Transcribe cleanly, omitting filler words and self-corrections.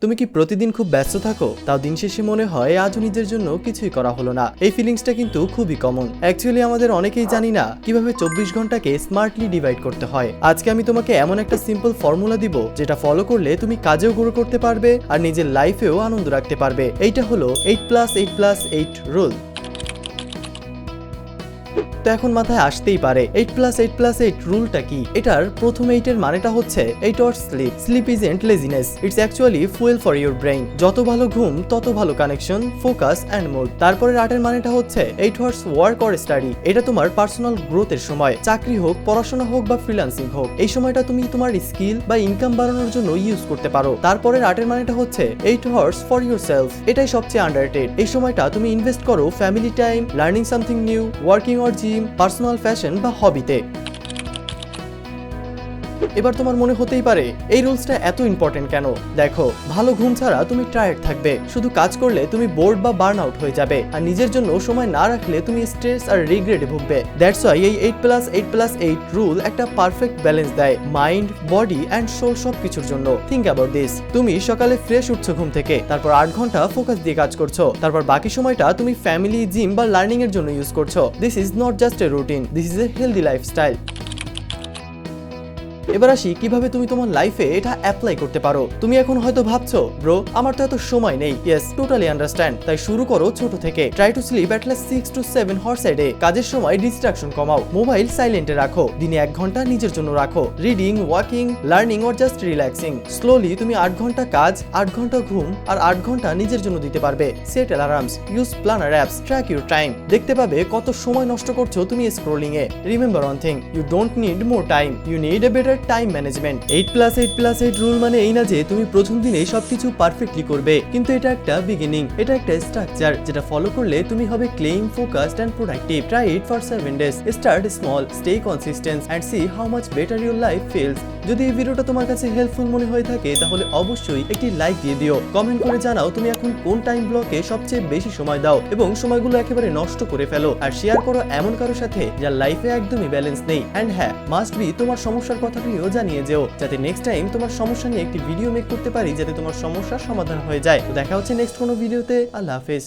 তুমি কি প্রতিদিন খুব ব্যস্ত থাকো, তাও দিন শেষে মনে হয় আজও নিজের জন্য কিছুই করা হলো না? এই ফিলিংসটা কিন্তু খুবই কমন। অ্যাকচুয়ালি আমাদের অনেকেই জানি না কিভাবে 24 ঘন্টাকে স্মার্টলি ডিভাইড করতে হয়। আজকে আমি তোমাকে এমন একটা সিম্পল ফর্মুলা দিব যেটা ফলো করলে তুমি কাজেও গ্রো করতে পারবে আর নিজের লাইফেও আনন্দ রাখতে পারবে। এইটা হলো 8+8+8 রুল। তো এখন মাথায় আসতেই পারে 8+8+8 রুলটা কি? এটার প্রথম 8 এর মানেটা হচ্ছে 8 hours sleep. Sleep isn't laziness, it's actually fuel for your brain. যত ভালো ঘুম তত ভালো কানেকশন, ফোকাস অ্যান্ড মুড। তারপরে 8 এর মানেটা হচ্ছে 8 আওয়ার্স ওয়ার্ক অর স্টাডি। এটা তোমার পার্সোনাল গ্রোথের সময়, চাকরি হোক, পড়াশোনা হোক বা ফ্রিল্যান্সিং হোক, এই সময়টা তুমি তোমার স্কিল বা ইনকাম বাড়ানোর জন্য ইউজ করতে পারো। তারপরে 8 এর মানেটা হচ্ছে 8 আওয়ার্স ফর ইউর সেলফ। এটাই সবচেয়ে আন্ডাররেটেড। এই সময়টা তুমি ইনভেস্ট করো family time, learning something new, working or gym, personal fashion বা হবিতে। এবার তোমার মনে হতেই পারে এই রুলসটা এত ইম্পর্টেন্ট কেন? দেখো, ভালো ঘুম ছাড়া তুমি টায়ার্ড থাকবে, শুধু কাজ করলে তুমি বোর্ড বা বার্ন আউট হয়ে যাবে, আর নিজের জন্য সময় না রাখলে তুমি স্ট্রেস আর রিগ্রেটে ভুগবে। দ্যাটস ওয়াই এই 8+8+8 রুল একটা পারফেক্ট ব্যালেন্স দেয় মাইন্ড, বডি অ্যান্ড সোল সবকিছুর জন্য। Think about this. তুমি সকালে ফ্রেশ উঠছো ঘুম থেকে, তারপর 8 ঘন্টা ফোকাস দিয়ে কাজ করছো, তারপর বাকি সময়টা তুমি ফ্যামিলি, জিম বা লার্নিং এর জন্য ইউজ করছো। This is not just a routine, this is a healthy lifestyle. এবার আসি কিভাবে তুমি তোমার লাইফে এটা অ্যাপ্লাই করতে পারো। তুমি এখন হয়তো ভাবছো, ব্রো আমার তো এত সময় নেই। Yes, totally understand. তাই শুরু করো ছোট থেকে। Try to sleep at least 6 to 7 hours a day। কাজের সময় ডিস্ট্রাকশন কমাও, মোবাইল সাইলেন্টে রাখো, দিনে 1 ঘন্টা নিজের জন্য রাখো। Reading, walking, learning or just relaxing. Slowly তুমি 8 ঘন্টা কাজ, 8 ঘন্টা ঘুম আর 8 ঘন্টা নিজের জন্য দিতে পারবে। Set alarms, use planner apps, track your time. দেখতে পাবে কত সময় নষ্ট করছো তুমি স্ক্রোলিং এ। Remember one thing, you don't need more time, you need a better time management. 8+8+8 rule মানে এই না যে তুমি প্রথম দিনে সবকিছু পারফেক্টলি করবে, কিন্তু এটা একটা বিগিনিং, এটা একটা স্ট্রাকচার যেটা ফলো করলে তুমি হবে calm, focused and productive. Try it for 7 days, start small, stay consistent and see how much better your life feels. যদি এই ভিডিওটা তোমার কাছে হেল্পফুল মনে হয়ে থাকে তাহলে অবশ্যই একটি লাইক দিয়ে দিও। কমেন্ট করে জানাও তুমি এখন কোন টাইম ব্লকে সবচেয়ে বেশি সময় দাও এবং সময়গুলো একেবারে নষ্ট করে ফেলো। আর শেয়ার করো এমন কারোর সাথে যার লাইফে একদমই ব্যালেন্স নেই। এন্ড হ্যাঁ, মাস্ট বি তোমার সমস্যার কথাটিও জানিয়ে যেও, যাতে নেক্সট টাইম তোমার সমস্যা নিয়ে একটি ভিডিও মেক করতে পারি, যাতে তোমার সমস্যার সমাধান হয়ে যায়। তো দেখা হচ্ছে নেক্সট কোনো ভিডিওতে। আল্লাহ হাফেজ।